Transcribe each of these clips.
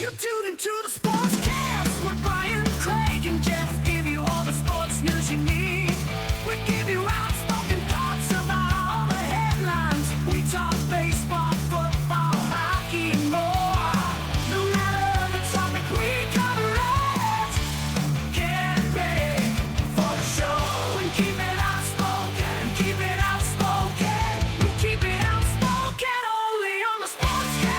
You tune into the Sportscast with Brian, Craig, and Jeff. Give you all the sports news you need. We give you outspoken thoughts about all the headlines. We talk baseball, football, hockey, and more. No matter the topic, we cover it. Get ready for the show and keep it outspoken. Keep it outspoken. We keep it outspoken only on the Sportscast.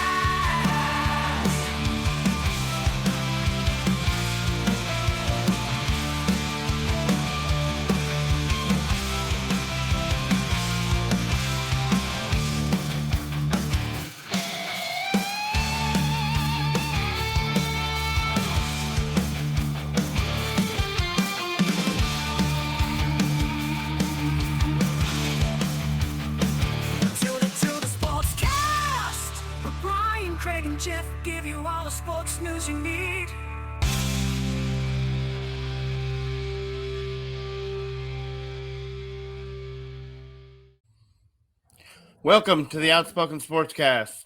Tune into the Sportscast with Brian, Craig, and Jeff. Give you all the sports news you need. Welcome to the Outspoken Sportscast,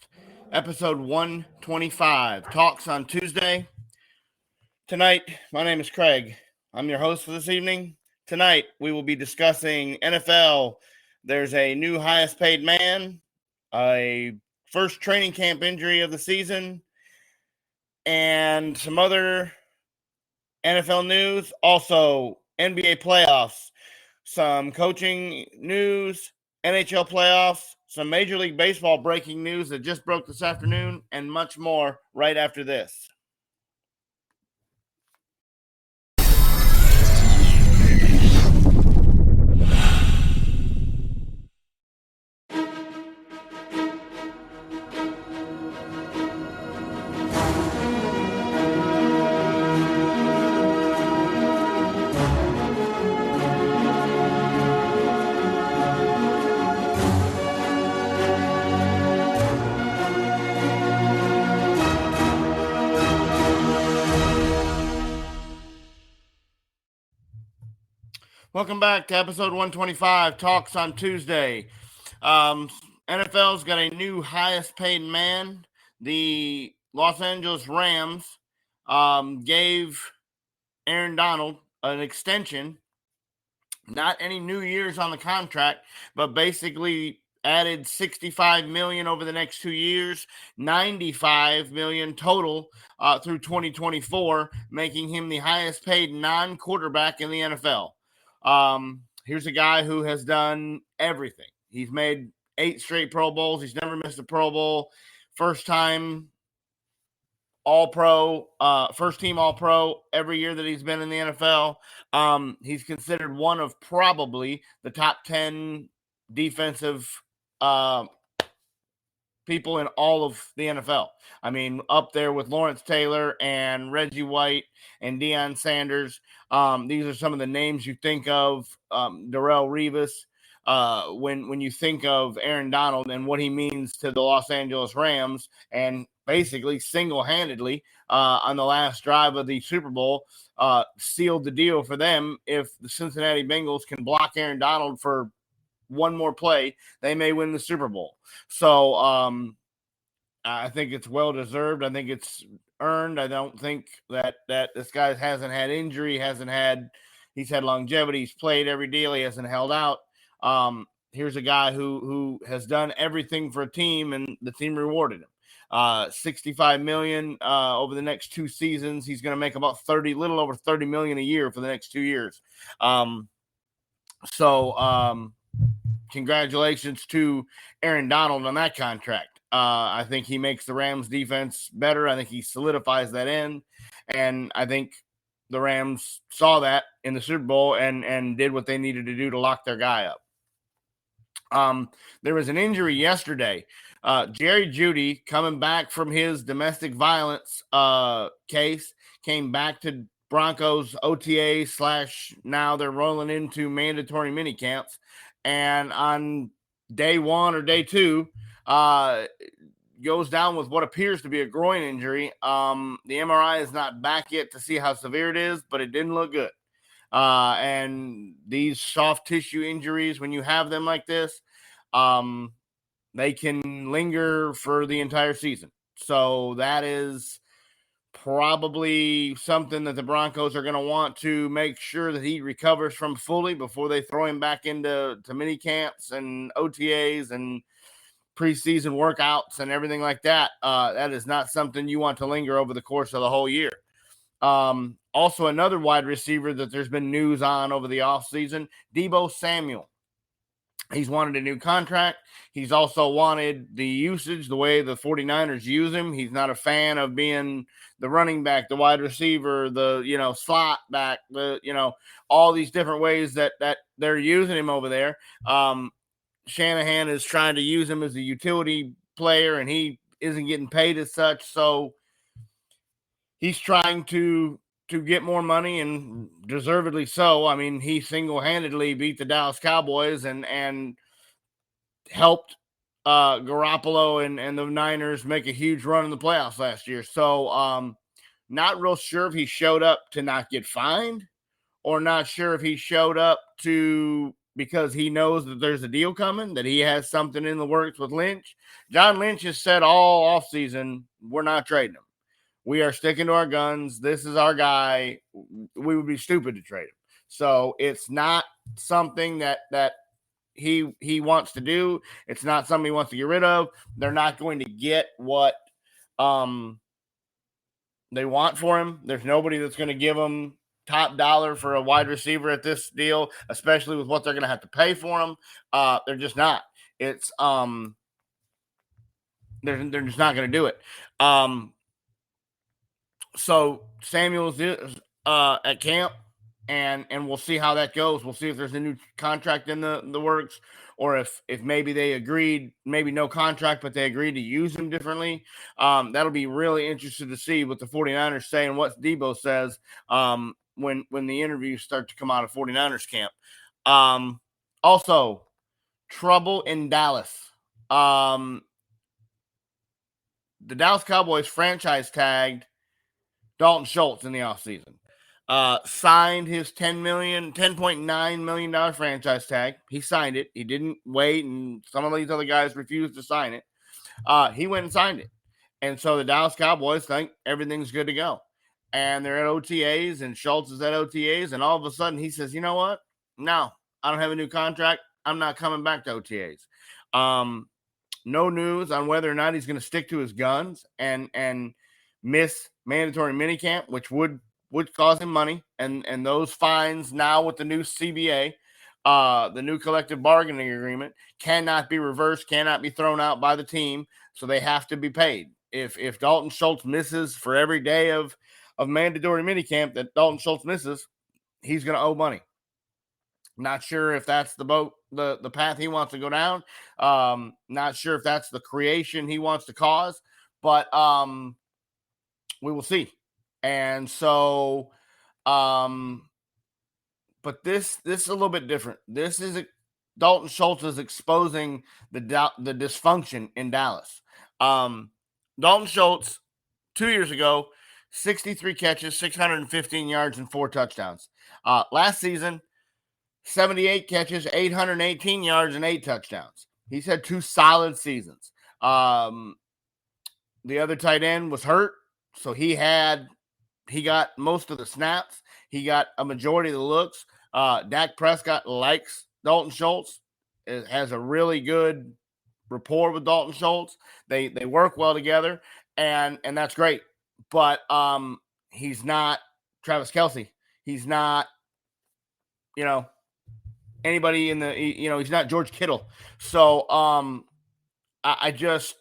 episode 125, Talks on Tuesday. Tonight, my name is Craig. I'm your host for this evening. Tonight, we will be discussing NFL. There's a new highest paid man, a first training camp injury of the season, and some other NFL news. Also, NBA playoffs, some coaching news, NHL playoffs, some Major League Baseball breaking news that just broke this afternoon, and much more right after this. Welcome back to episode 125, Talks on Tuesday. NFL's got a new highest paid man. The Los Angeles Rams gave Aaron Donald an extension, not any new years on the contract, but basically added $65 million over the next 2 years, $95 million total through 2024, making him the highest paid non-quarterback in the NFL. Here's a guy who has done everything. He's made 8 straight Pro Bowls. He's never missed a Pro Bowl. First time All-Pro, first team All-Pro every year that he's been in the NFL. He's considered one of probably the top 10 defensive people in all of the NFL. I mean, up there with Lawrence Taylor and Reggie White and Deion Sanders. These are some of the names you think of. Darrelle Revis. When you think of Aaron Donald and what he means to the Los Angeles Rams, and basically single-handedly on the last drive of the Super Bowl sealed the deal for them. If the Cincinnati Bengals can block Aaron Donald for one more play, they may win the Super Bowl. So I think it's well-deserved. I think it's earned. I don't think that this guy hasn't had injury, he's had longevity. He's played every deal. He hasn't held out. Here's a guy who has done everything for a team, and the team rewarded him. $65 million over the next 2 seasons. He's going to make about little over $30 million a year for the next 2 years. Congratulations to Aaron Donald on that contract. I think he makes the Rams defense better. I think he solidifies that end. And I think the Rams saw that in the Super Bowl and did what they needed to do to lock their guy up. There was an injury yesterday. Jerry Jeudy, coming back from his domestic violence case, came back to Broncos OTA / now they're rolling into mandatory mini camps. And on day 1 or day 2, goes down with what appears to be a groin injury. The MRI is not back yet to see how severe it is, but it didn't look good. And these soft tissue injuries, when you have them like this, they can linger for the entire season. So that is Probably something that the Broncos are going to want to make sure that he recovers from fully before they throw him back into mini camps and OTAs and preseason workouts and everything like that. That is not something you want to linger over the course of the whole year. Also, another wide receiver that there's been news on over the offseason, Deebo Samuel. He's wanted a new contract. He's also wanted the usage, the way the 49ers use him. He's not a fan of being the running back, the wide receiver, the, slot back, all these different ways that they're using him over there. Shanahan is trying to use him as a utility player, and he isn't getting paid as such. So he's trying to get more money, and deservedly so. I mean, he single-handedly beat the Dallas Cowboys and helped Garoppolo and the Niners make a huge run in the playoffs last year. So not real sure if he showed up to not get fined, or not sure if he showed up because he knows that there's a deal coming, that he has something in the works with Lynch. John Lynch has said all offseason, we're not trading him. We are sticking to our guns. This is our guy. We would be stupid to trade him. So it's not something that he wants to do. It's not something he wants to get rid of. They're not going to get what they want for him. There's nobody that's going to give him top dollar for a wide receiver at this deal, especially with what they're going to have to pay for him. They're just not. It's they're just not going to do it. So Samuel's at camp, and we'll see how that goes. We'll see if there's a new contract in the works, or if maybe they agreed, maybe no contract, but they agreed to use him differently. That'll be really interesting to see what the 49ers say and what Deebo says when the interviews start to come out of 49ers camp. Also, trouble in Dallas. The Dallas Cowboys franchise tagged Dalton Schultz in the offseason. Signed his $10.9 million franchise tag. He signed it. He didn't wait, and some of these other guys refused to sign it. He went and signed it. And so the Dallas Cowboys think everything's good to go. And they're at OTAs, and Schultz is at OTAs, and all of a sudden he says, you know what? No, I don't have a new contract. I'm not coming back to OTAs. No news on whether or not he's going to stick to his guns and miss mandatory minicamp, which would cause him money, and those fines now with the new CBA, the new collective bargaining agreement, cannot be reversed, cannot be thrown out by the team, so they have to be paid. If Dalton Schultz misses for every day of mandatory minicamp that Dalton Schultz misses, he's going to owe money. Not sure if that's the path he wants to go down. Not sure if that's the creation he wants to cause, but we will see. And so, but this is a little bit different. This is Dalton Schultz is exposing the dysfunction in Dallas. Dalton Schultz, 2 years ago, 63 catches, 615 yards, and 4 touchdowns. Last season, 78 catches, 818 yards, and 8 touchdowns. He's had 2 solid seasons. The other tight end was hurt, so he got most of the snaps. He got a majority of the looks. Dak Prescott likes Dalton Schultz. It has a really good rapport with Dalton Schultz. They work well together, and that's great. But he's not Travis Kelce. He's not, anybody in the, he's not George Kittle. So I just,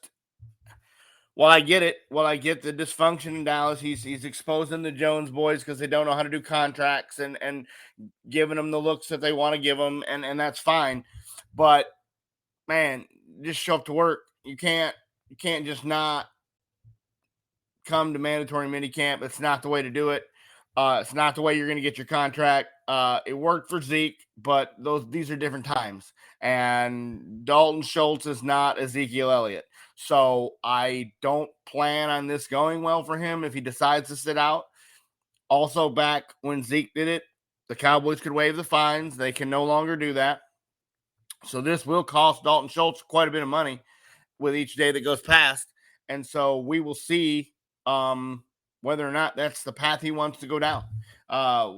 while I get it, while I get the dysfunction in Dallas, he's exposing the Jones boys because they don't know how to do contracts and giving them the looks that they want to give them, and that's fine. But man, just show up to work. You can't just not come to mandatory minicamp. It's not the way to do it. It's not the way you're going to get your contract. It worked for Zeke, but these are different times. And Dalton Schultz is not Ezekiel Elliott. So I don't plan on this going well for him if he decides to sit out. Also, back when Zeke did it, the Cowboys could waive the fines. They can no longer do that. So this will cost Dalton Schultz quite a bit of money with each day that goes past. And so we will see whether or not that's the path he wants to go down,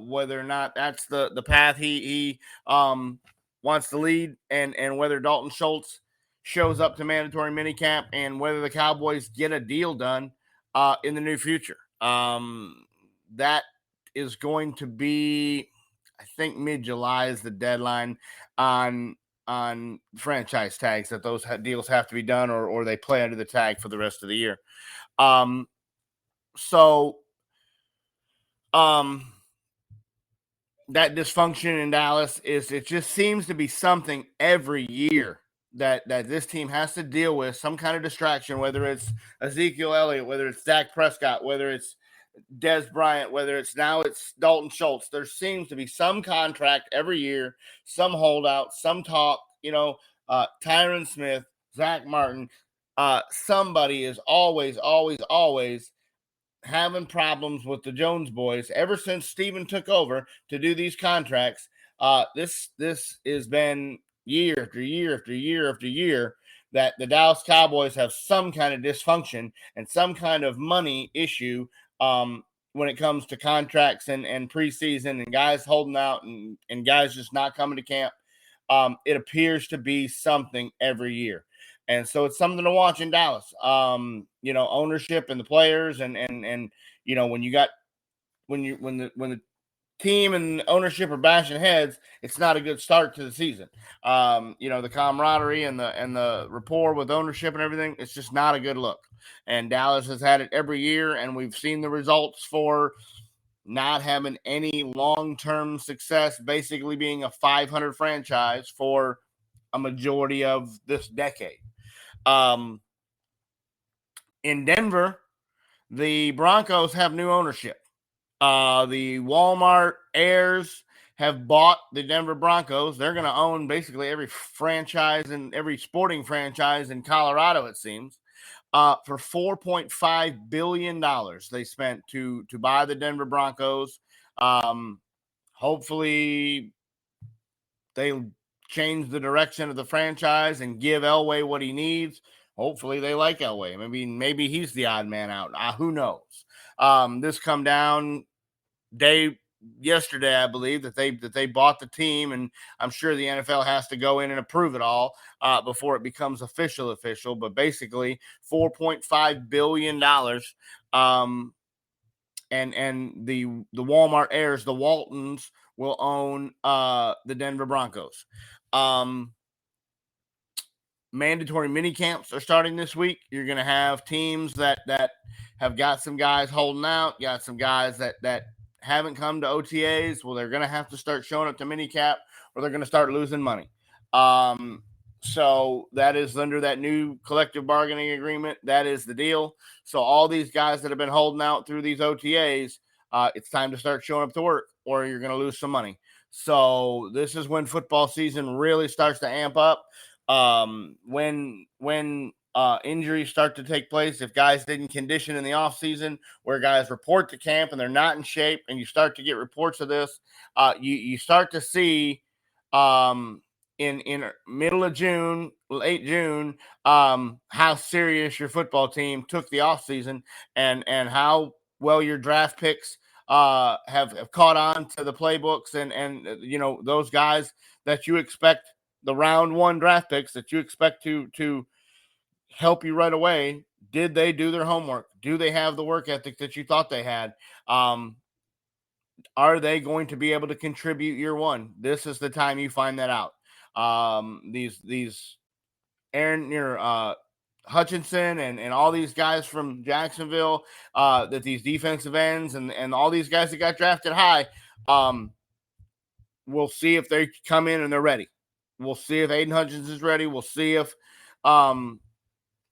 whether or not that's the path he wants to lead, and whether Dalton Schultz shows up to mandatory minicamp, and whether the Cowboys get a deal done in the near future. That is going to be, I think, mid-July is the deadline on franchise tags, that those deals have to be done, or they play under the tag for the rest of the year. So that dysfunction in Dallas it just seems to be something every year that this team has to deal with, some kind of distraction, whether it's Ezekiel Elliott, whether it's Dak Prescott, whether it's Des Bryant, whether it's Dalton Schultz. There seems to be some contract every year, some holdout, some talk, Tyron Smith, Zach Martin. Somebody is always having problems with the Jones boys ever since Steven took over to do these contracts. This has been year after year after year after year that the Dallas Cowboys have some kind of dysfunction and some kind of money issue when it comes to contracts and preseason and guys holding out and guys just not coming to camp. It appears to be something every year. And so it's something to watch in Dallas. Ownership and the players and when the team and ownership are bashing heads, it's not a good start to the season. The camaraderie and the rapport with ownership and everything, it's just not a good look. And Dallas has had it every year, and we've seen the results for not having any long-term success, basically being a 500 franchise for a majority of this decade. In Denver, the Broncos have new ownership. The Walmart heirs have bought the Denver Broncos. They're going to own basically every franchise and every sporting franchise in Colorado, it seems, for $4.5 billion they spent to buy the Denver Broncos. Hopefully they change the direction of the franchise and give Elway what he needs. Hopefully they like Elway. Maybe he's the odd man out. Who knows? This come down yesterday, I believe, that they bought the team, and I'm sure the NFL has to go in and approve it all before it becomes official. But basically, $4.5 billion. And the Walmart heirs, the Waltons, will own the Denver Broncos. Mandatory mini camps are starting this week. You're going to have teams that have got some guys holding out, got some guys that haven't come to OTAs. Well, they're going to have to start showing up to mini camp, or they're going to start losing money. So that is under that new collective bargaining agreement. That is the deal. So all these guys that have been holding out through these OTAs, it's time to start showing up to work, or you're going to lose some money. So this is when football season really starts to amp up. When injuries start to take place, if guys didn't condition in the off season, where guys report to camp and they're not in shape, and you start to get reports of this, you start to see in middle of June, late June, how serious your football team took the off season, and how well your draft picks have caught on to the playbooks, and those guys that you expect, the round one draft picks that you expect to help you right away. Did they do their homework? Do they have the work ethic that you thought they had? Are they going to be able to contribute year one? This is the time you find that out. These Aaron, Hutchinson and all these guys from Jacksonville, that these defensive ends and all these guys that got drafted high, we'll see if they come in and they're ready. We'll see if Aiden Hutchinson is ready. We'll see if the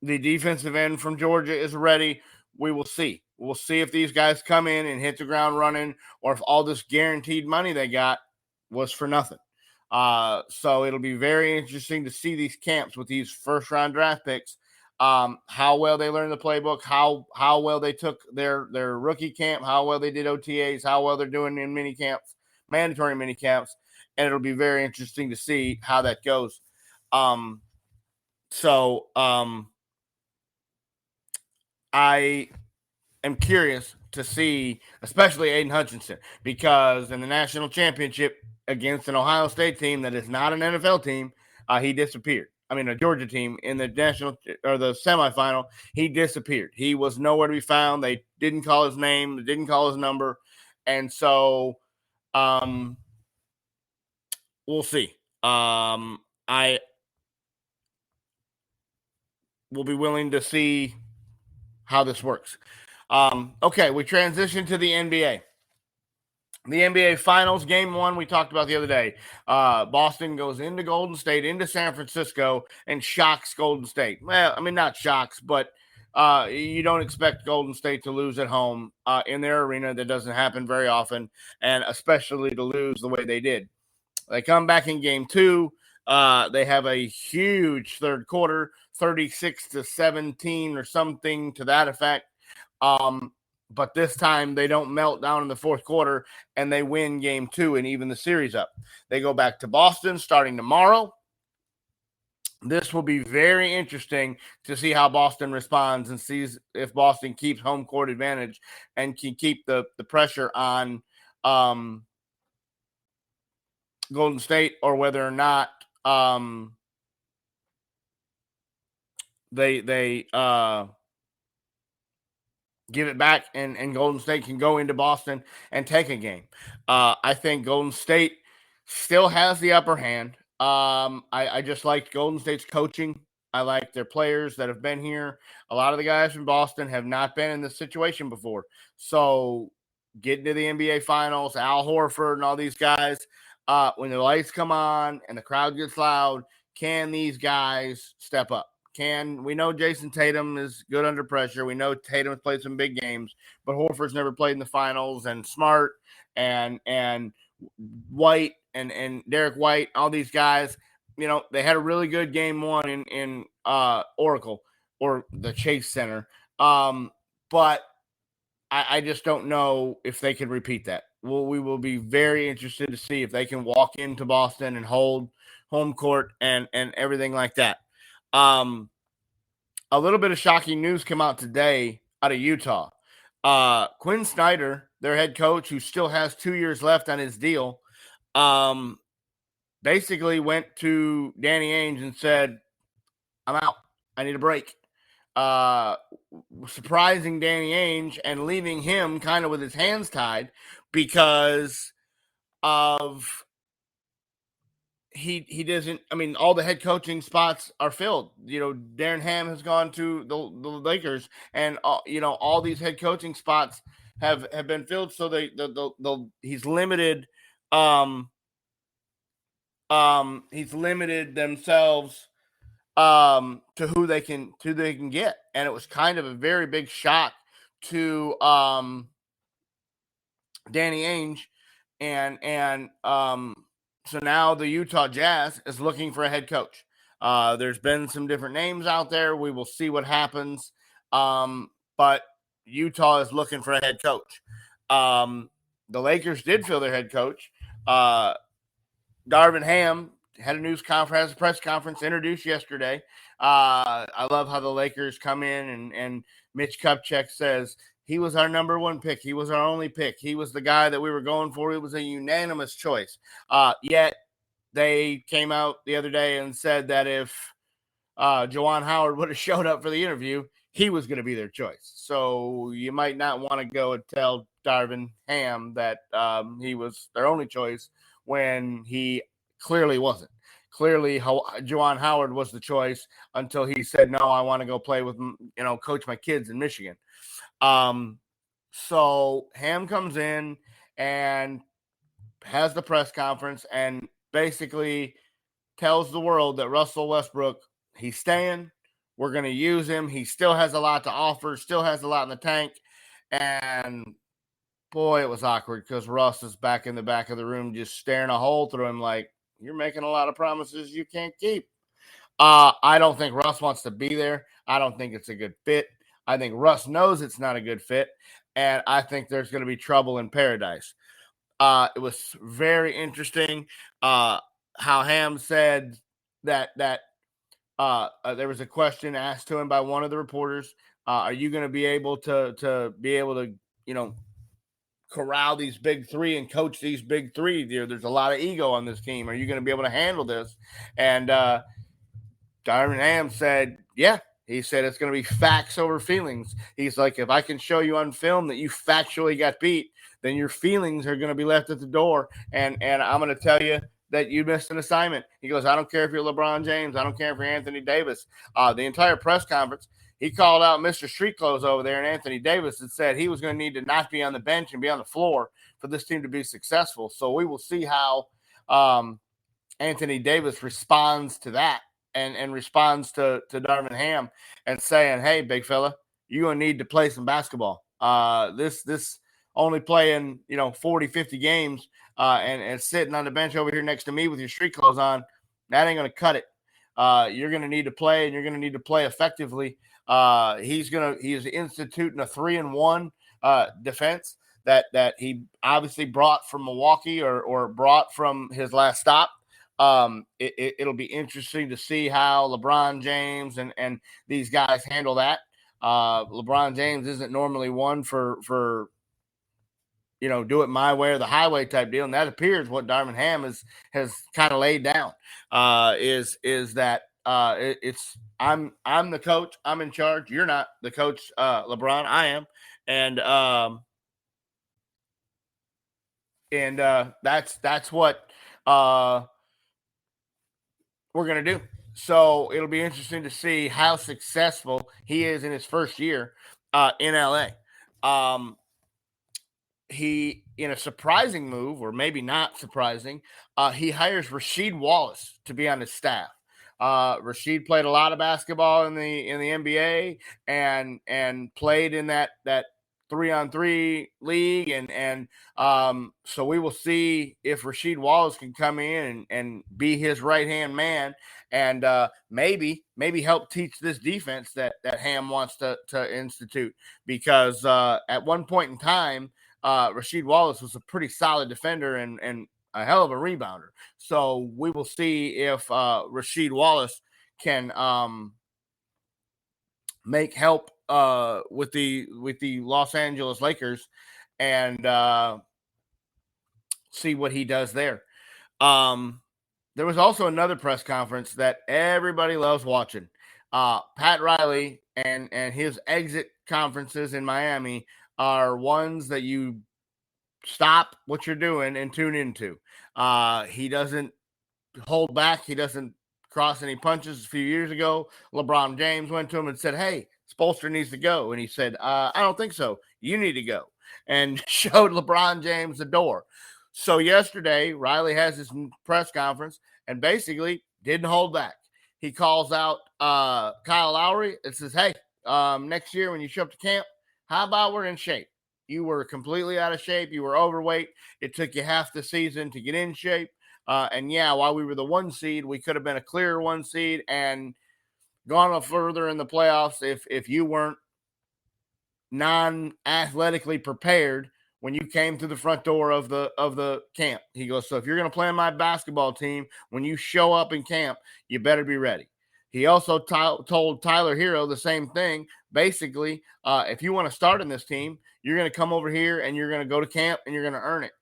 defensive end from Georgia is ready. We will see. We'll see if these guys come in and hit the ground running, or if all this guaranteed money they got was for nothing. So it'll be very interesting to see these camps with these first-round draft picks, how well they learned the playbook, how well they took their rookie camp, how well they did OTAs, how well they're doing in mini camps, mandatory mini camps, and it'll be very interesting to see how that goes. I am curious to see, especially Aiden Hutchinson, because in the national championship against an Ohio State team that is not an NFL team, he disappeared. I mean, a Georgia team in the national or the semifinal, he disappeared. He was nowhere to be found. They didn't call his name, they didn't call his number, and so we'll see. I will be willing to see how this works. Okay, we transition to the NBA. The NBA Finals, Game 1, we talked about the other day. Boston goes into Golden State, into San Francisco, and shocks Golden State. Well, I mean, not shocks, but you don't expect Golden State to lose at home in their arena. That doesn't happen very often, and especially to lose the way they did. They come back in Game 2. They have a huge third quarter, 36-17 or something to that effect. But this time they don't melt down in the fourth quarter and they win Game 2 and even the series up. They go back to Boston starting tomorrow. This will be very interesting to see how Boston responds and sees if Boston keeps home court advantage and can keep the pressure on Golden State, or whether or not they give it back and Golden State can go into Boston and take a game. I think Golden State still has the upper hand. I just liked Golden State's coaching. I like their players that have been here. A lot of the guys from Boston have not been in this situation before. So getting to the NBA Finals, Al Horford and all these guys, when the lights come on and the crowd gets loud, can these guys step up? We know Jason Tatum is good under pressure. We know Tatum has played some big games, but Horford's never played in the finals, and Smart and White and Derek White, all these guys, they had a really good Game 1 in Oracle or the Chase Center. But I just don't know if they can repeat that. We will be very interested to see if they can walk into Boston and hold home court and everything like that. A little bit of shocking news came out today out of Utah. Quinn Snyder, their head coach, who still has 2 years left on his deal, basically went to Danny Ainge and said, I'm out. I need a break. Surprising Danny Ainge and leaving him kind of with his hands tied because of he doesn't. I mean, all the head coaching spots are filled. Darren Ham has gone to the Lakers, and all these head coaching spots have been filled. So he's limited. He's limited themselves to who they can get, and it was kind of a very big shock to Danny Ainge, and so now the Utah Jazz is looking for a head coach. There's been some different names out there. We will see what happens, but Utah is looking for a head coach. The Lakers did fill their head coach. Darvin Ham had a press conference introduced yesterday. I love how the Lakers come in and Mitch Kupchak says he was our number one pick. He was our only pick. He was the guy that we were going for. It was a unanimous choice. Yet they came out the other day and said that if Juwan Howard would have showed up for the interview, he was going to be their choice. So you might not want to go and tell Darvin Ham that he was their only choice when he clearly wasn't. Clearly, Juwan Howard was the choice until he said, no, I want to go play with, coach my kids in Michigan. So Ham comes in and has the press conference and basically tells the world that Russell Westbrook, he's staying. We're going to use him. He still has a lot to offer, still has a lot in the tank. And boy, it was awkward because Russ is back in the back of the room just staring a hole through him like, you're making a lot of promises you can't keep. I don't think Russ wants to be there. I don't think it's a good fit. I think Russ knows it's not a good fit. And I think there's going to be trouble in paradise. It was very interesting how Ham said that there was a question asked to him by one of the reporters. Are you going to be able to corral these big three and coach these big three. There's a lot of ego on this team. Are you going to be able to handle this? And Darvin Ham said, yeah. He said it's going to be facts over feelings. He's like, if I can show you on film that you factually got beat, then your feelings are going to be left at the door. And I'm going to tell you that you missed an assignment. He goes, I don't care if you're LeBron James. I don't care if you're Anthony Davis. The entire press conference, he called out Mr. Street Clothes over there and Anthony Davis and said he was going to need to not be on the bench and be on the floor for this team to be successful. So we will see how Anthony Davis responds to that. And responds to Darvin Ham and saying, hey, big fella, you're going to need to play some basketball. This only playing, 40, 50 games and sitting on the bench over here next to me with your street clothes on, that ain't going to cut it. You're going to need to play, and you're going to need to play effectively. He's instituting a 3-1 defense that he obviously brought from Milwaukee or brought from his last stop. It'll be interesting to see how LeBron James and these guys handle that. LeBron James isn't normally one for do it my way or the highway type deal, and that appears what Darvin Ham has kind of laid down. Is that it's I'm the coach, I'm in charge. You're not the coach, LeBron. I am, and that's what we're going to do. So it'll be interesting to see how successful he is in his first year in LA. He, in a surprising move, or maybe not surprising, he hires Rasheed Wallace to be on his staff. Rasheed played a lot of basketball in the NBA and played in that 3-on-3 league, and so we will see if Rasheed Wallace can come in and be his right-hand man and maybe help teach this defense that Ham wants to institute, because at one point in time, Rasheed Wallace was a pretty solid defender and a hell of a rebounder. So we will see if Rasheed Wallace can make help with the Los Angeles Lakers and see what he does there. There was also another press conference that everybody loves watching. Pat Riley and his exit conferences in Miami are ones that you stop what you're doing and tune into. He doesn't hold back. He doesn't cross any punches. A few years ago, LeBron James went to him and said, hey, Spoelstra needs to go. And he said, I don't think so. You need to go. And showed LeBron James the door. So yesterday, Riley has his press conference and basically didn't hold back. He calls out Kyle Lowry and says, hey, next year when you show up to camp, how about we're in shape? You were completely out of shape. You were overweight. It took you half the season to get in shape. And yeah, while we were the 1 seed, we could have been a clear 1 seed and gone further in the playoffs if you weren't non-athletically prepared when you came to the front door of the camp. He goes, so if you're going to play on my basketball team, when you show up in camp, you better be ready. He also told Tyler Hero the same thing. Basically, if you want to start in this team, you're going to come over here and you're going to go to camp and you're going to earn it.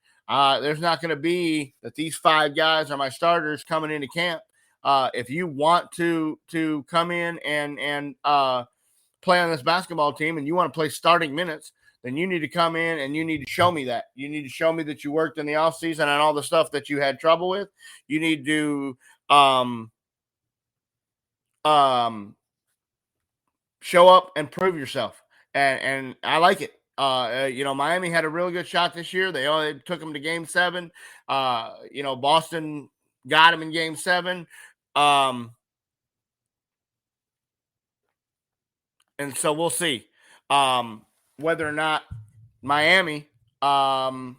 There's not going to be that these 5 guys are my starters coming into camp. If you want to come in and play on this basketball team and you want to play starting minutes, then you need to come in and you need to show me that. You need to show me that you worked in the offseason and all the stuff that you had trouble with. You need to show up and prove yourself. And I like it. Miami had a really good shot this year. They only took them to game 7. Boston got them in game 7. And so we'll see whether or not Miami, whether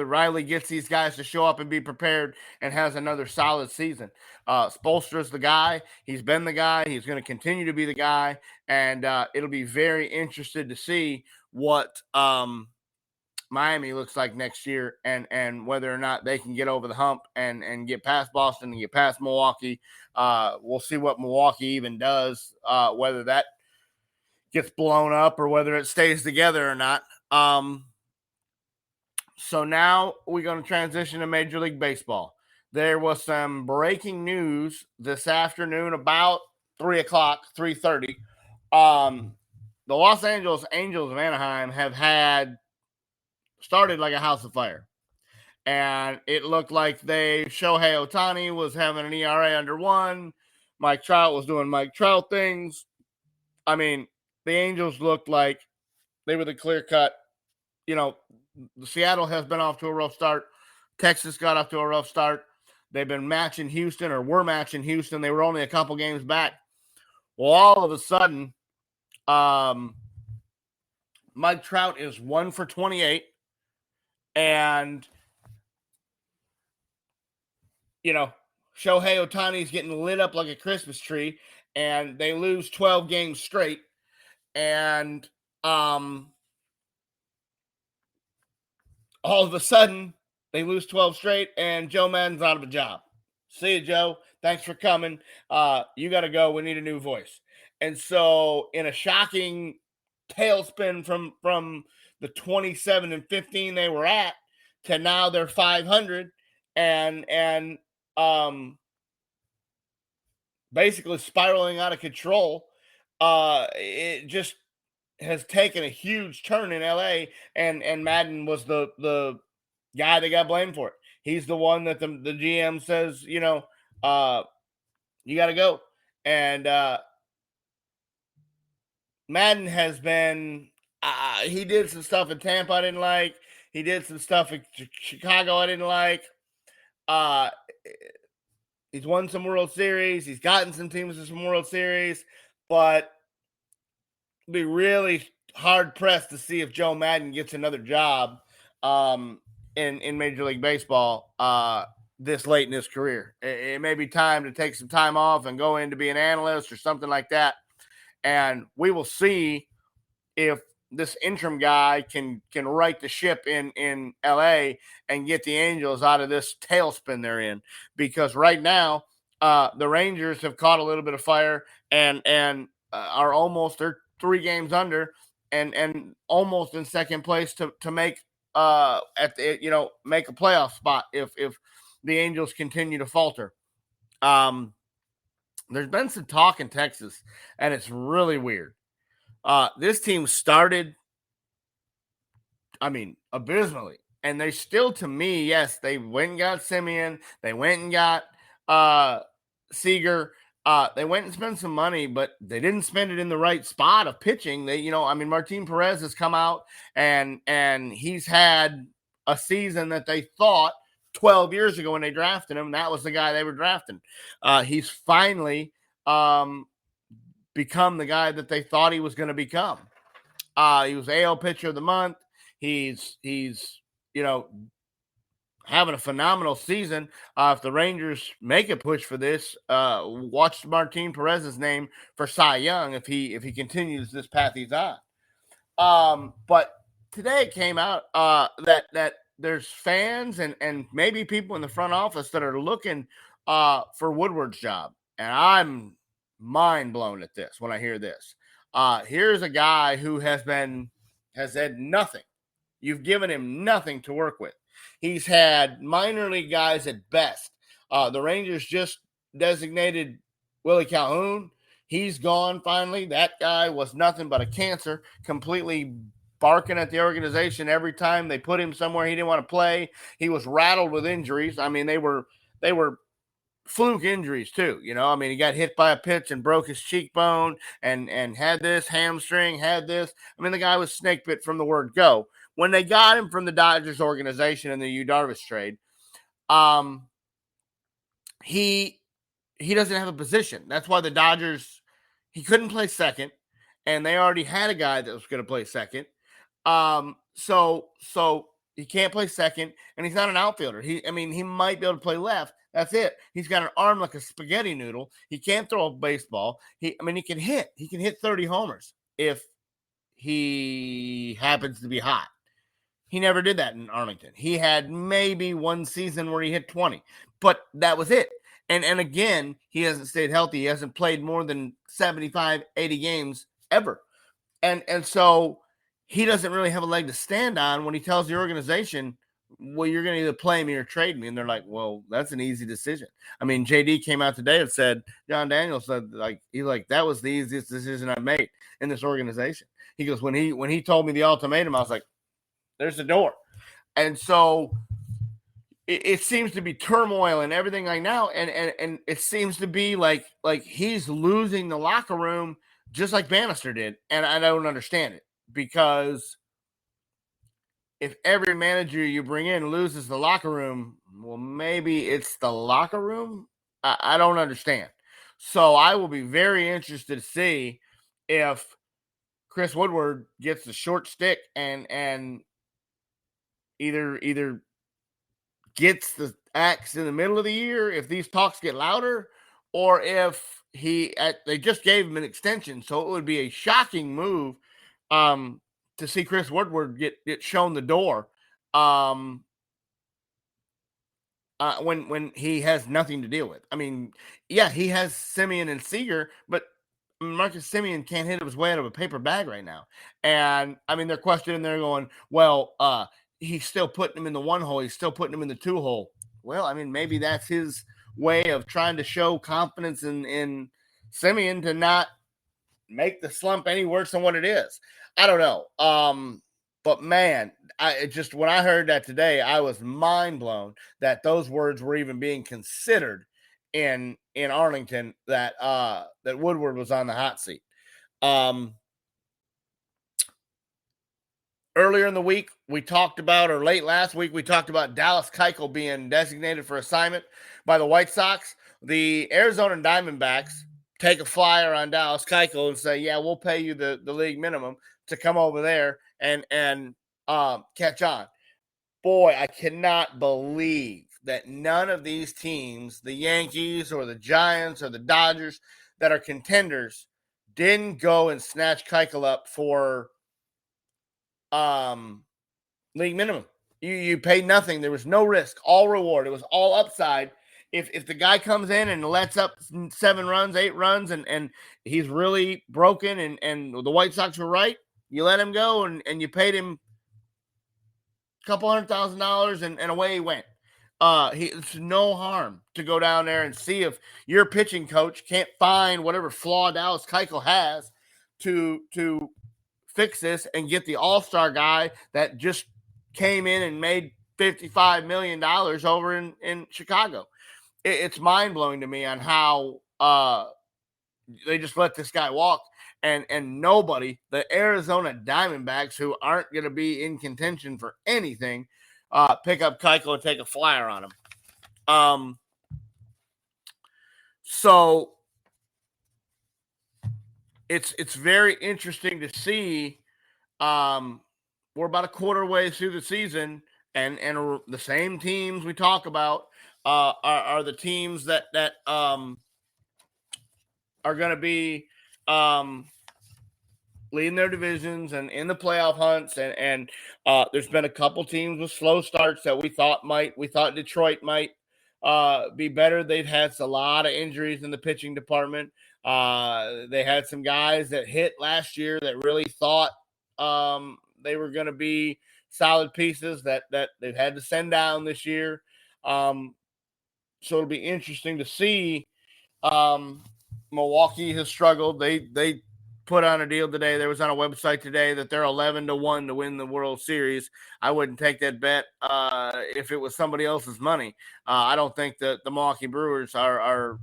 Riley gets these guys to show up and be prepared and has another solid season. Spoelstra's the guy. He's been the guy. He's going to continue to be the guy. And it'll be very interesting to see what Miami looks like next year and whether or not they can get over the hump and get past Boston and get past Milwaukee. We'll see what Milwaukee even does, whether that gets blown up or whether it stays together or not. So now we're going to transition to Major League Baseball. There was some breaking news this afternoon about 3 o'clock, 3:30. The Los Angeles Angels of Anaheim have had started like a house of fire. And it looked like Shohei Ohtani was having an ERA under 1. Mike Trout was doing Mike Trout things. I mean, the Angels looked like they were the clear cut. Seattle has been off to a rough start. Texas got off to a rough start. They've been matching Houston, or were matching Houston. They were only a couple games back. Well, all of a sudden, Mike Trout is 1 for 28. And, Shohei Ohtani's getting lit up like a Christmas tree. And they lose 12 games straight. And all of a sudden, they lose 12 straight, and Joe Madden's out of a job. See you, Joe. Thanks for coming. You got to go. We need a new voice. And so, in a shocking tailspin from the 27-15 they were at to now they're 500 and basically spiraling out of control. It just has taken a huge turn in LA, and Madden was the guy that got blamed for it. He's the one that the GM says, you got to go. And Madden has been, he did some stuff in Tampa I didn't like. He did some stuff in Chicago I didn't like. He's won some World Series. He's gotten some teams to some World Series. But be really hard pressed to see if Joe Madden gets another job in Major League Baseball this late in his career. It may be time to take some time off and go in to be an analyst or something like that. And we will see if this interim guy can right the ship in LA and get the Angels out of this tailspin they're in. Because right now, the Rangers have caught a little bit of fire and are almost, they're 3 games under and almost in second place to make make a playoff spot if the Angels continue to falter. There's been some talk in Texas, and it's really weird. This team started, abysmally. And they still, to me, yes, they went and got Simeon. They went and got Seager. They went and spent some money, but they didn't spend it in the right spot of pitching. Martin Perez has come out and he's had a season that they thought 12 years ago when they drafted him, that was the guy they were drafting. He's finally become the guy that they thought he was going to become. He was AL Pitcher of the Month. He's having a phenomenal season. If the Rangers make a push for this, watch Martin Perez's name for Cy Young if he continues this path he's on. But today it came out that there's fans and maybe people in the front office that are looking for Woodward's job, and I'm mind blown at this when I hear this. Here's a guy who has had nothing. You've given him nothing to work with. He's had minor league guys at best. The Rangers just designated Willie Calhoun. He's gone finally. That guy was nothing but a cancer, completely barking at the organization every time they put him somewhere he didn't want to play. He was rattled with injuries. They were fluke injuries too. He got hit by a pitch and broke his cheekbone and had this hamstring, had this. The guy was snake bit from the word go. When they got him from the Dodgers organization in the Yu Darvish trade, he doesn't have a position. That's why the Dodgers, he couldn't play second, and they already had a guy that was going to play second. So he can't play second, and he's not an outfielder. He might be able to play left. That's it. He's got an arm like a spaghetti noodle. He can't throw a baseball. He can hit. He can hit 30 homers if he happens to be hot. He never did that in Arlington. He had maybe one season where he hit 20, but that was it. And again, he hasn't stayed healthy. He hasn't played more than 75, 80 games ever. And so he doesn't really have a leg to stand on when he tells the organization, well, you're going to either play me or trade me. And they're like, well, that's an easy decision. I mean, JD came out today and said, John Daniels said, that was the easiest decision I made in this organization. He goes, when he told me the ultimatum, I was like, there's the door. And so it seems to be turmoil and everything like now. And it seems to be like he's losing the locker room just like Bannister did. And I don't understand it, because if every manager you bring in loses the locker room, well, maybe it's the locker room. I don't understand. So I will be very interested to see if Chris Woodward gets the short stick and either gets the axe in the middle of the year if these talks get louder, or if they just gave him an extension. So it would be a shocking move to see Chris Woodward get shown the door when he has nothing to deal with. I mean, yeah, he has Simeon and Seager, but Marcus Simeon can't hit his way out of a paper bag right now. And I mean, they're questioning, they're going, well, he's still putting him in the one hole. He's still putting him in the two hole. Well, I mean, maybe that's his way of trying to show confidence in Simeon to not make the slump any worse than what it is. I don't know. But man, when I heard that today, I was mind blown that those words were even being considered in Arlington, that Woodward was on the hot seat. Earlier in the week, late last week, we talked about Dallas Keuchel being designated for assignment by the White Sox. The Arizona Diamondbacks take a flyer on Dallas Keuchel and say, yeah, we'll pay you the league minimum to come over there and catch on. Boy, I cannot believe that none of these teams, the Yankees or the Giants or the Dodgers that are contenders, didn't go and snatch Keuchel up for league minimum. You paid nothing. There was no risk, all reward. It was all upside. If the guy comes in and lets up 7 runs, 8 runs, and he's really broken, and the White Sox were right, you let him go and you paid him a couple $100,000 and away he went. It's no harm to go down there and see if your pitching coach can't find whatever flaw Dallas Keuchel has to fix this and get the all-star guy that just came in and made $55 million over in Chicago. It's mind-blowing to me on how they just let this guy walk, and nobody, the Arizona Diamondbacks, who aren't going to be in contention for anything, pick up Keuchel and take a flyer on him. So it's very interesting to see. We're about a quarter way through the season, and the same teams we talk about are the teams that are going to be leading their divisions and in the playoff hunts. And there's been a couple teams with slow starts that we thought Detroit might be better. They've had a lot of injuries in the pitching department. They had some guys that hit last year that really thought they were going to be solid pieces that they've had to send down this year. So it'll be interesting to see. Milwaukee has struggled. They put on a deal today. There was on a website today that they're 11-1 to win the World Series. I wouldn't take that bet if it was somebody else's money. I don't think that the Milwaukee Brewers are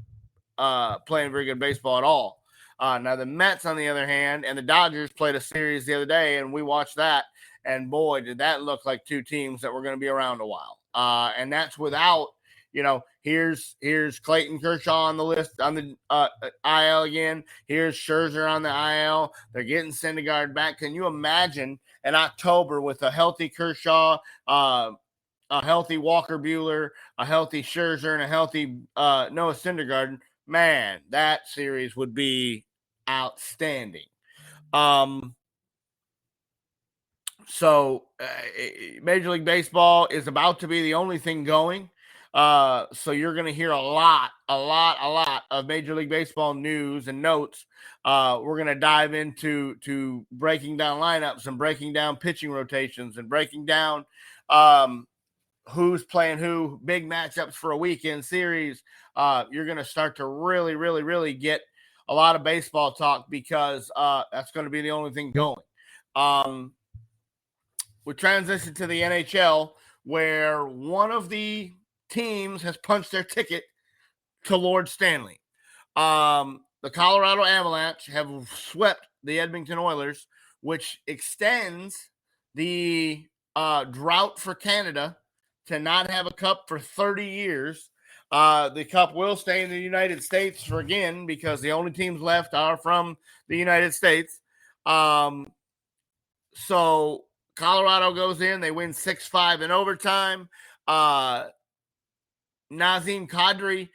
playing very good baseball at all. Now the Mets, on the other hand, and the Dodgers played a series the other day, and we watched that. And boy, did that look like two teams that were going to be around a while. And that's without, here's Clayton Kershaw on the list on the IL again. Here's Scherzer on the IL. They're getting Syndergaard back. Can you imagine an October with a healthy Kershaw, a healthy Walker Buehler, a healthy Scherzer, and a healthy Noah Syndergaard? Man, that series would be outstanding. So Major League Baseball is about to be the only thing going. So you're going to hear a lot of Major League Baseball news and notes. We're going to dive into breaking down lineups and breaking down pitching rotations and breaking down who's playing who, big matchups for a weekend series. You're going to start to really, really, really get a lot of baseball talk because that's going to be the only thing going. We transition to the NHL, where one of the teams has punched their ticket to Lord Stanley. The Colorado Avalanche have swept the Edmonton Oilers, which extends the drought for Canada to not have a cup for 30 years. The cup will stay in the United States for again because the only teams left are from the United States. So Colorado goes in, they win 6-5 in overtime. Nazem Kadri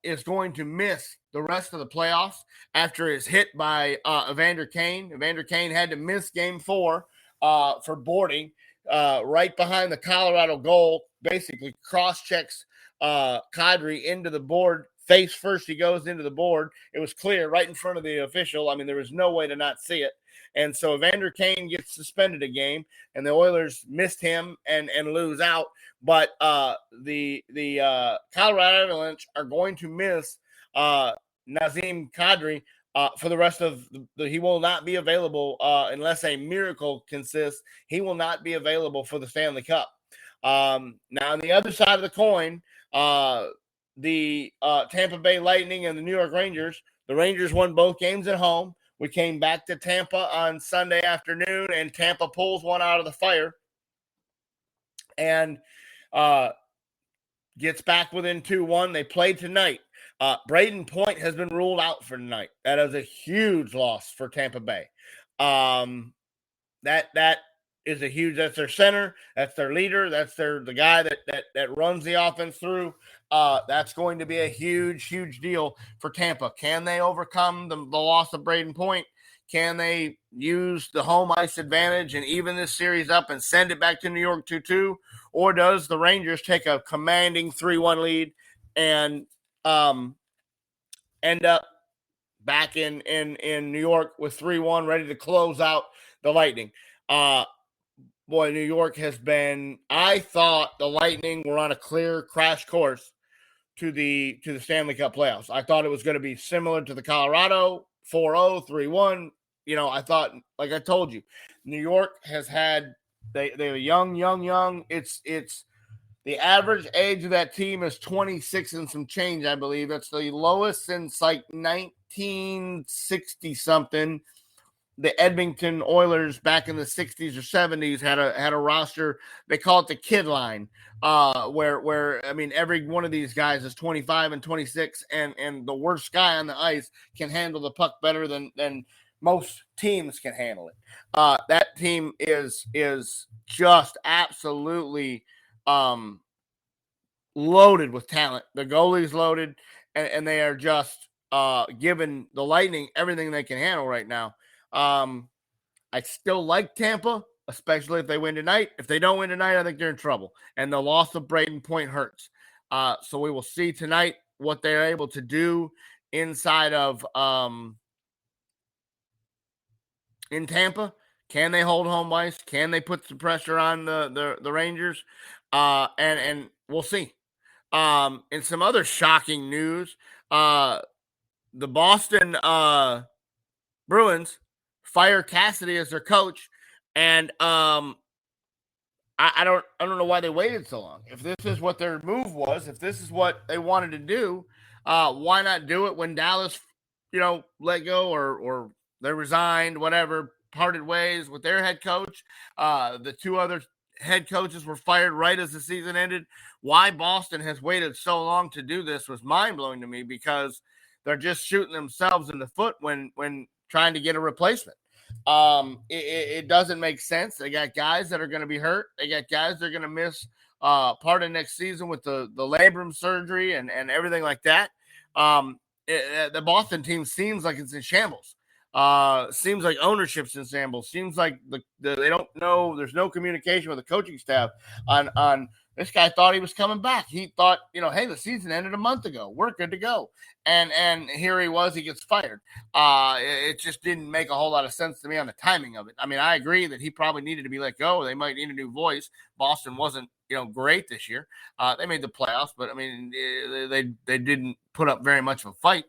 is going to miss the rest of the playoffs after his hit by Evander Kane. Evander Kane had to miss game 4 for boarding right behind the Colorado goal, basically cross-checks Kadri into the board. Face first, he goes into the board. It was clear right in front of the official. I mean, there was no way to not see it. And so Evander Kane gets suspended a game, and the Oilers missed him and lose out. But the Colorado Avalanche are going to miss Nazem Kadri for the rest of he will not be available unless a miracle consists. He will not be available for the Stanley Cup. Now, on the other side of the coin, the Tampa Bay Lightning and the New York Rangers. The Rangers won both games at home. We came back to Tampa on Sunday afternoon, and Tampa pulls one out of the fire and gets back within 2-1. They played tonight. Braden Point has been ruled out for tonight. That is a huge loss for Tampa Bay. That is a huge. That's their center. That's their leader. That's the guy that runs the offense through. That's going to be a huge deal for Tampa. Can they overcome the loss of Braden Point? Can they use the home ice advantage and even this series up and send it back to New York 2-2? Or does the Rangers take a commanding 3-1 lead and end up back in New York with 3-1, ready to close out the Lightning? Boy, New York has been. I thought the Lightning were on a clear crash course to the Stanley Cup playoffs. I thought it was going to be similar to the Colorado 4-0, 3-1. You know, I thought, like I told you, New York has had they're young. It's the average age of that team is 26 and some change, I believe. That's the lowest since like 1960 something. The Edmonton Oilers back in the 60s or 70s had a roster. They call it the kid line, where I mean every one of these guys is 25 and 26, and the worst guy on the ice can handle the puck better than most teams can handle it. That team is just absolutely loaded with talent. The goalie's loaded, and they are just giving the Lightning everything they can handle right now. I still like Tampa, especially if they win tonight. If they don't win tonight, I think they're in trouble. And the loss of Braden Point hurts. So we will see tonight what they're able to do inside of in Tampa. Can they hold home ice? Can they put some pressure on the Rangers? And we'll see. In some other shocking news, the Boston Bruins fire Cassidy as their coach, and I don't know why they waited so long. If this is what their move was, if this is what they wanted to do, why not do it when Dallas, let go or they resigned, whatever, parted ways with their head coach. The two other head coaches were fired right as the season ended. Why Boston has waited so long to do this was mind-blowing to me, because they're just shooting themselves in the foot when trying to get a replacement. It doesn't make sense. They got guys that are going to be hurt. They got guys that are going to miss part of next season with the labrum surgery and everything like that. The Boston team seems like it's in shambles. Seems like ownership's in shambles. Seems like they don't know. There's no communication with the coaching staff on This guy thought he was coming back. He thought, hey, the season ended a month ago. We're good to go. And here he was. He gets fired. It just didn't make a whole lot of sense to me on the timing of it. I mean, I agree that he probably needed to be let go. They might need a new voice. Boston wasn't, great this year. They made the playoffs, but I mean, they didn't put up very much of a fight.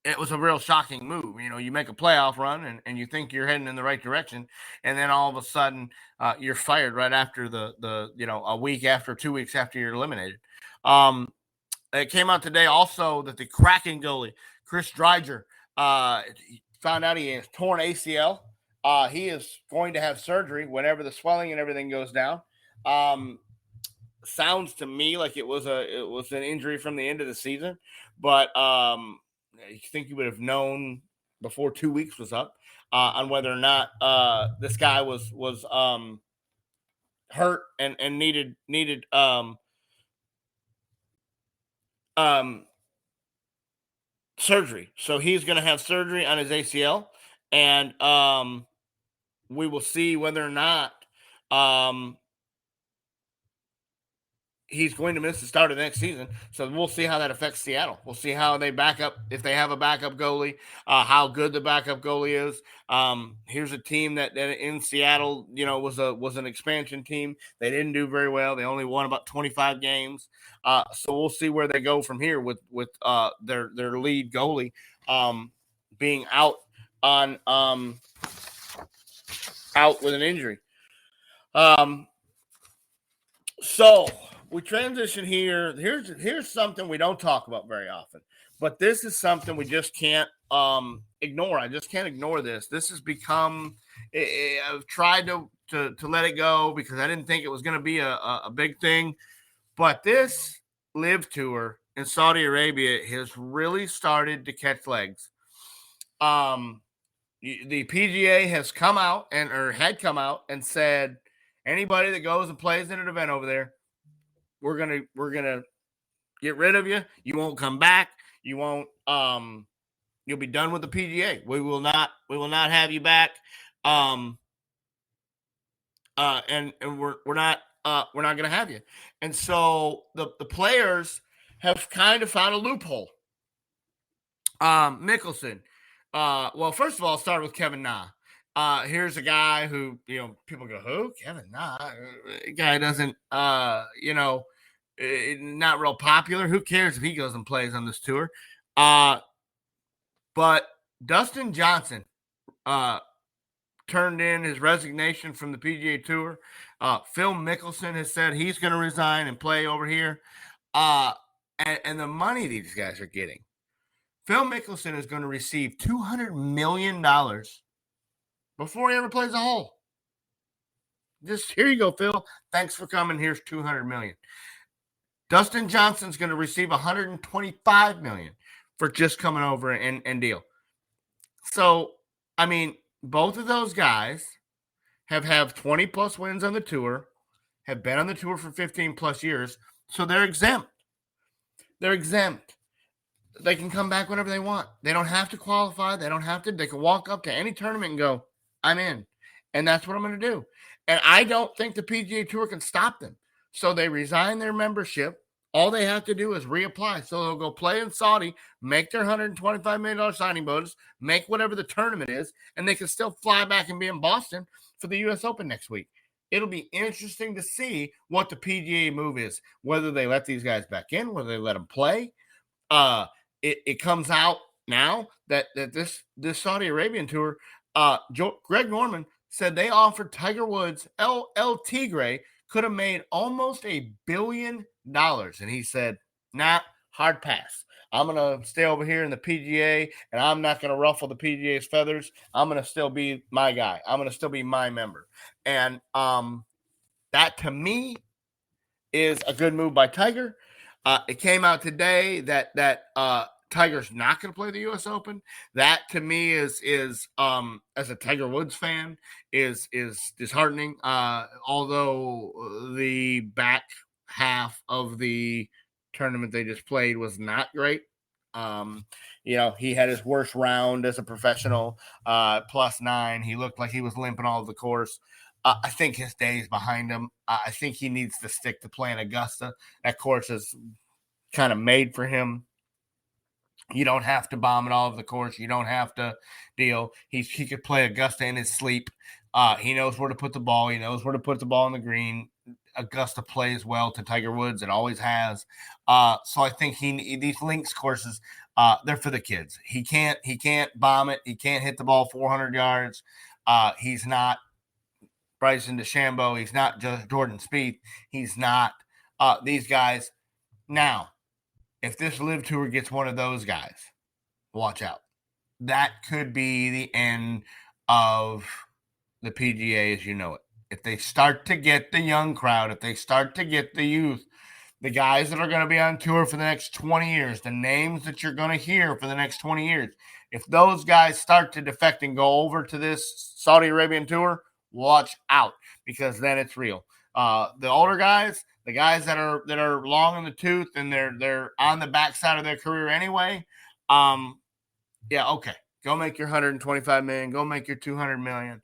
It was a real shocking move. You make a playoff run and you think you're heading in the right direction, and then all of a sudden you're fired right after a week after, 2 weeks after you're eliminated. It came out today also that the Kraken goalie, Chris Dreiger, found out he has torn ACL. He is going to have surgery whenever the swelling and everything goes down. Sounds to me like it was an injury from the end of the season, but you think you would have known before 2 weeks was up on whether or not this guy was hurt and needed surgery. So he's going to have surgery on his ACL, and we will see whether or not he's going to miss the start of the next season. So we'll see how that affects Seattle. We'll see how they back up, if they have a backup goalie, how good the backup goalie is. Here's a team that in Seattle, was an expansion team. They didn't do very well. They only won about 25 games. So we'll see where they go from here with their lead goalie being out with an injury. So we transition here. Here's something we don't talk about very often, but this is something we just can't ignore. I just can't ignore this. This has become. I've tried to let it go because I didn't think it was going to be a big thing, but this Live Tour in Saudi Arabia has really started to catch legs. The PGA has come out had come out and said anybody that goes and plays in an event over there, we're gonna get rid of you. You won't come back. You won't. You'll be done with the PGA. We will not have you back. And we're not gonna have you. And so the players have kind of found a loophole. Mickelson. Well, first of all, I'll start with Kevin Na. Here's a guy who, people go, who? Kevin Na? Guy doesn't, not real popular. Who cares if he goes and plays on this tour? But Dustin Johnson turned in his resignation from the PGA Tour. Phil Mickelson has said he's going to resign and play over here. And the money these guys are getting. Phil Mickelson is going to receive $200 million before he ever plays a hole. Just here you go, Phil. Thanks for coming. Here's $200 million. Dustin Johnson's going to receive $125 million for just coming over and deal. So, I mean, both of those guys have 20 plus wins on the tour, have been on the tour for 15 plus years, so they're exempt. They're exempt. They can come back whenever they want. They don't have to qualify. They can walk up to any tournament and go, I'm in. And that's what I'm going to do. And I don't think the PGA Tour can stop them. So they resign their membership. All they have to do is reapply. So they'll go play in Saudi, make their $125 million signing bonus, make whatever the tournament is, and they can still fly back and be in Boston for the U.S. Open next week. It'll be interesting to see what the PGA move is, whether they let these guys back in, whether they let them play. It comes out now that this Saudi Arabian tour, Greg Norman said they offered Tiger Woods, El Tigre, could have made almost $1 billion. And he said, nah, hard pass. I'm going to stay over here in the PGA, and I'm not going to ruffle the PGA's feathers. I'm going to still be my guy. I'm going to still be my member. And that, to me, is a good move by Tiger. It came out today that Tiger's not going to play the U.S. Open. That, to me, is as a Tiger Woods fan, is disheartening. Although the back half of the tournament they just played was not great. He had his worst round as a professional, +9. He looked like he was limping all over the course. I think his day is behind him. I think he needs to stick to playing Augusta. That course is kind of made for him. You don't have to bomb it all over the course. You don't have to deal. He could play Augusta in his sleep. He knows where to put the ball. He knows where to put the ball on the green. Augusta plays well to Tiger Woods. It always has. So I think these links courses, they're for the kids. He can't bomb it. He can't hit the ball 400 yards. He's not Bryson DeChambeau. He's not just Jordan Spieth. He's not these guys. Now, if this Live Tour gets one of those guys, watch out. That could be the end of the PGA as you know it. If they start to get the young crowd, if they start to get the youth, the guys that are going to be on tour for the next 20 years, the names that you're going to hear for the next 20 years, if those guys start to defect and go over to this Saudi Arabian tour, watch out, because then it's real. The older guys, the guys that are long in the tooth and they're on the backside of their career anyway, okay, go make your 125 million, go make your 200 million.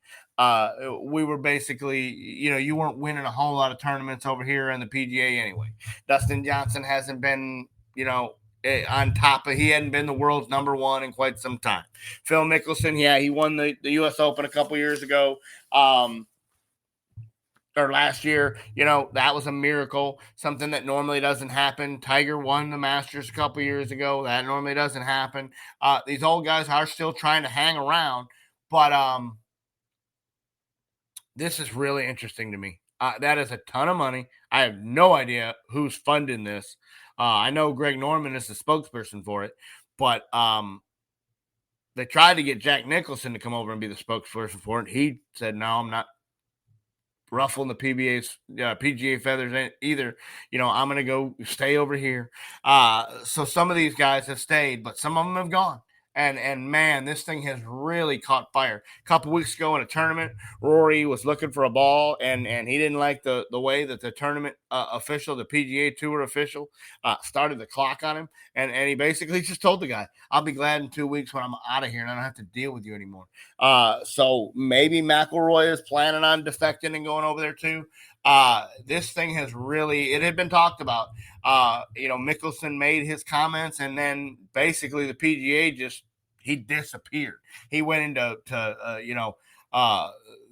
We were basically, you weren't winning a whole lot of tournaments over here in the PGA anyway. Dustin Johnson hasn't been, on top of, he hadn't been the world's number one in quite some time. Phil Mickelson, he won the US Open a couple years ago. Or last year, that was a miracle, something that normally doesn't happen. Tiger won the Masters a couple years ago. That normally doesn't happen. These old guys are still trying to hang around, but this is really interesting to me. That is a ton of money. I have no idea who's funding this. I know Greg Norman is the spokesperson for it, but they tried to get Jack Nicholson to come over and be the spokesperson for it. He said, no, I'm not ruffling the PGA feathers either. I'm going to go stay over here. So some of these guys have stayed, but some of them have gone. And man, this thing has really caught fire. A couple weeks ago in a tournament, Rory was looking for a ball, and he didn't like the way that the tournament official, the PGA Tour official, started the clock on him. And he basically just told the guy, I'll be glad in 2 weeks when I'm out of here and I don't have to deal with you anymore. So maybe McIlroy is planning on defecting and going over there too. This thing has really, it had been talked about. Mickelson made his comments, and then basically the PGA he disappeared. He went into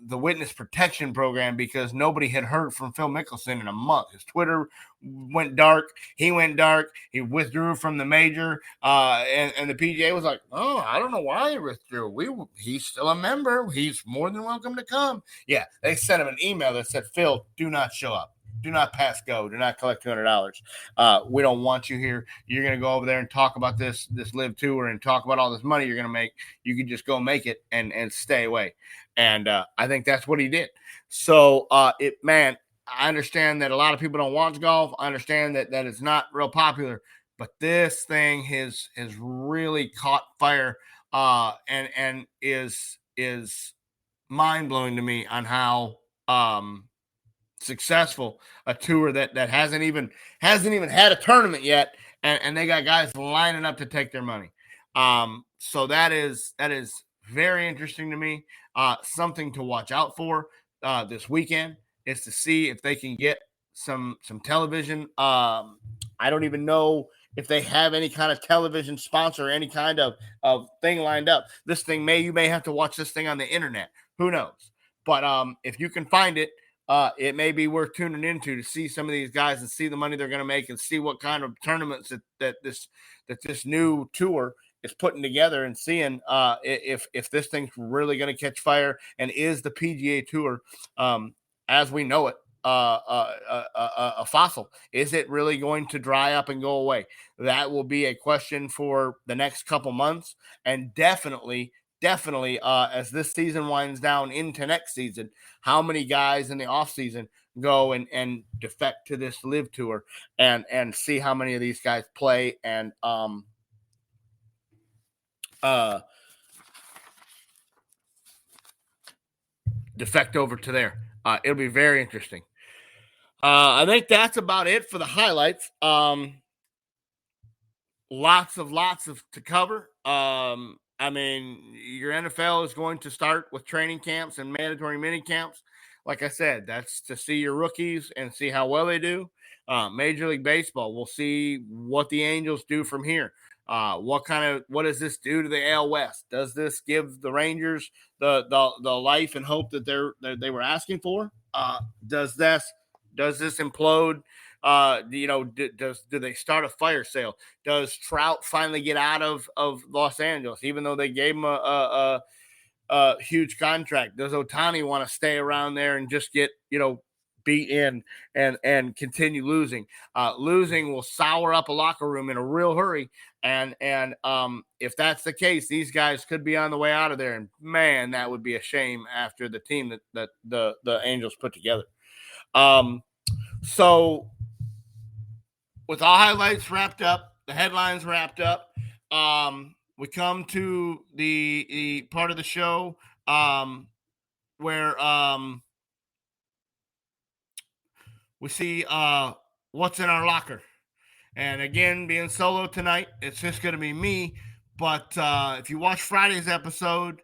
the witness protection program because nobody had heard from Phil Mickelson in a month. His Twitter went dark. He went dark. He withdrew from the major. And the PGA was like, oh, I don't know why he withdrew. He's still a member. He's more than welcome to come. Yeah, they sent him an email that said, Phil, do not show up. Do not pass go. Do not collect $200. We don't want you here. You're going to go over there and talk about this Live Tour and talk about all this money you're going to make. You can just go make it and stay away. And I think that's what he did. So, I understand that a lot of people don't watch golf. I understand that it's not real popular. But this thing has really caught fire and is mind-blowing to me on how successful a tour that hasn't even had a tournament yet, and they got guys lining up to take their money. So that is very interesting to me. Something to watch out for this weekend is to see if they can get some television. I don't even know if they have any kind of television sponsor, any kind of thing lined up. This thing you may have to watch this thing on the internet. Who knows? But if you can find it, it may be worth tuning into to see some of these guys and see the money they're going to make and see what kind of tournaments that this new tour is putting together, and seeing if this thing's really going to catch fire, and is the PGA Tour as we know it a fossil? Is it really going to dry up and go away? That will be a question for the next couple months, and definitely as this season winds down into next season, how many guys in the off season go and defect to this Live Tour, and see how many of these guys play and defect over to there. It'll be very interesting. I think that's about it for the highlights. lots of to cover. I mean, your NFL is going to start with training camps and mandatory mini camps. Like I said, that's to see your rookies and see how well they do. Major League Baseball, we'll see what the Angels do from here. What does this do to the AL West? Does this give the Rangers the life and hope that they were asking for? Does this implode? Do they start a fire sale? Does Trout finally get out of Los Angeles, even though they gave him a huge contract? Does Ohtani want to stay around there and just get beat in and continue losing? Losing will sour up a locker room in a real hurry, and if that's the case, these guys could be on the way out of there. And man, that would be a shame after the team that the Angels put together. So with all highlights wrapped up, the headlines wrapped up, we come to the part of the show where we see what's in our locker. And again, being solo tonight, it's just going to be me. But if you watch Friday's episode,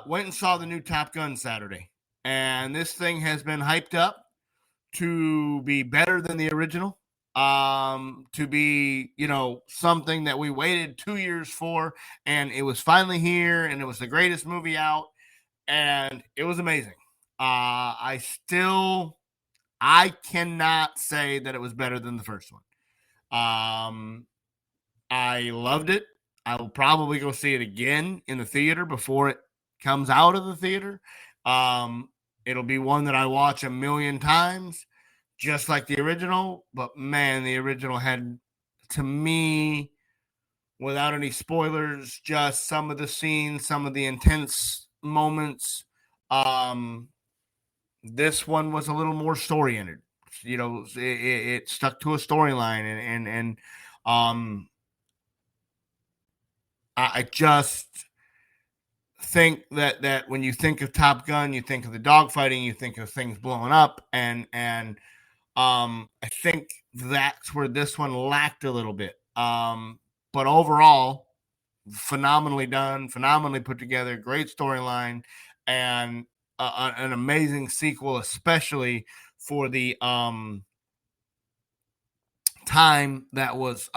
went and saw the new Top Gun Saturday. And this thing has been hyped up to be better than the original. To be, something that we waited 2 years for, and it was finally here, and it was the greatest movie out, and it was amazing. I cannot say that it was better than the first one. I loved it. I will probably go see it again in the theater before it comes out of the theater. It'll be one that I watch a million times, just like the original. But man, the original had, to me, without any spoilers, just some of the scenes, some of the intense moments. This one was a little more story-oriented. It stuck to a storyline, and I just think that when you think of Top Gun, you think of the dogfighting, you think of things blowing up, and I think that's where this one lacked a little bit. But overall, phenomenally done, phenomenally put together, great storyline, and an amazing sequel, especially for the time that was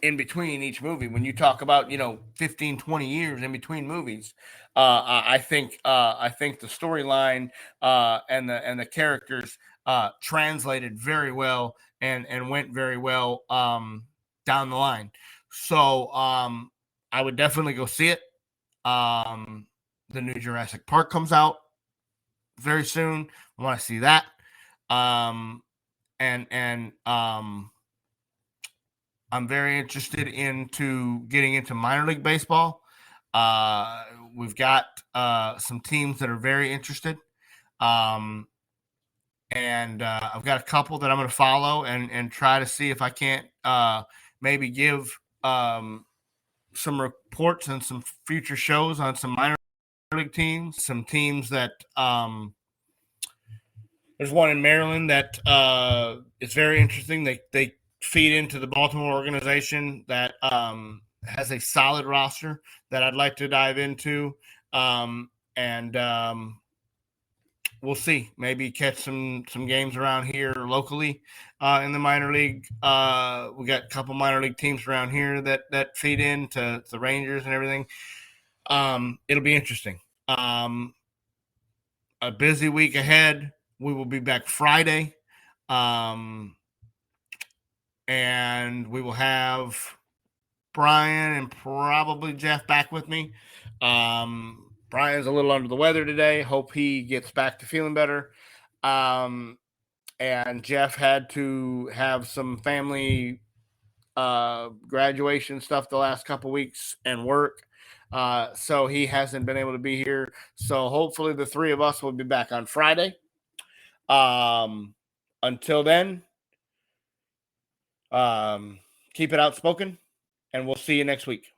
in between each movie. When you talk about 15, 20 years in between movies, I think the storyline and the characters translated very well and went very well down the line. So I would definitely go see it. The new Jurassic Park comes out very soon. I want to see that. I'm very interested into getting into minor league baseball. We've got some teams that are very interested. And I've got a couple that I'm going to follow and try to see if I can't maybe give some reports and some future shows on some minor league teams, some teams that there's one in Maryland that is very interesting. They feed into the Baltimore organization that has a solid roster that I'd like to dive into. We'll see. Maybe catch some games around here locally in the minor league. We got a couple minor league teams around here that feed into the Rangers and everything. It'll be interesting. A busy week ahead. We will be back Friday. And we will have Brian and probably Jeff back with me. Brian's a little under the weather today. Hope he gets back to feeling better. And Jeff had to have some family graduation stuff the last couple weeks and work. So he hasn't been able to be here. So hopefully the three of us will be back on Friday. Until then, keep it outspoken, and we'll see you next week.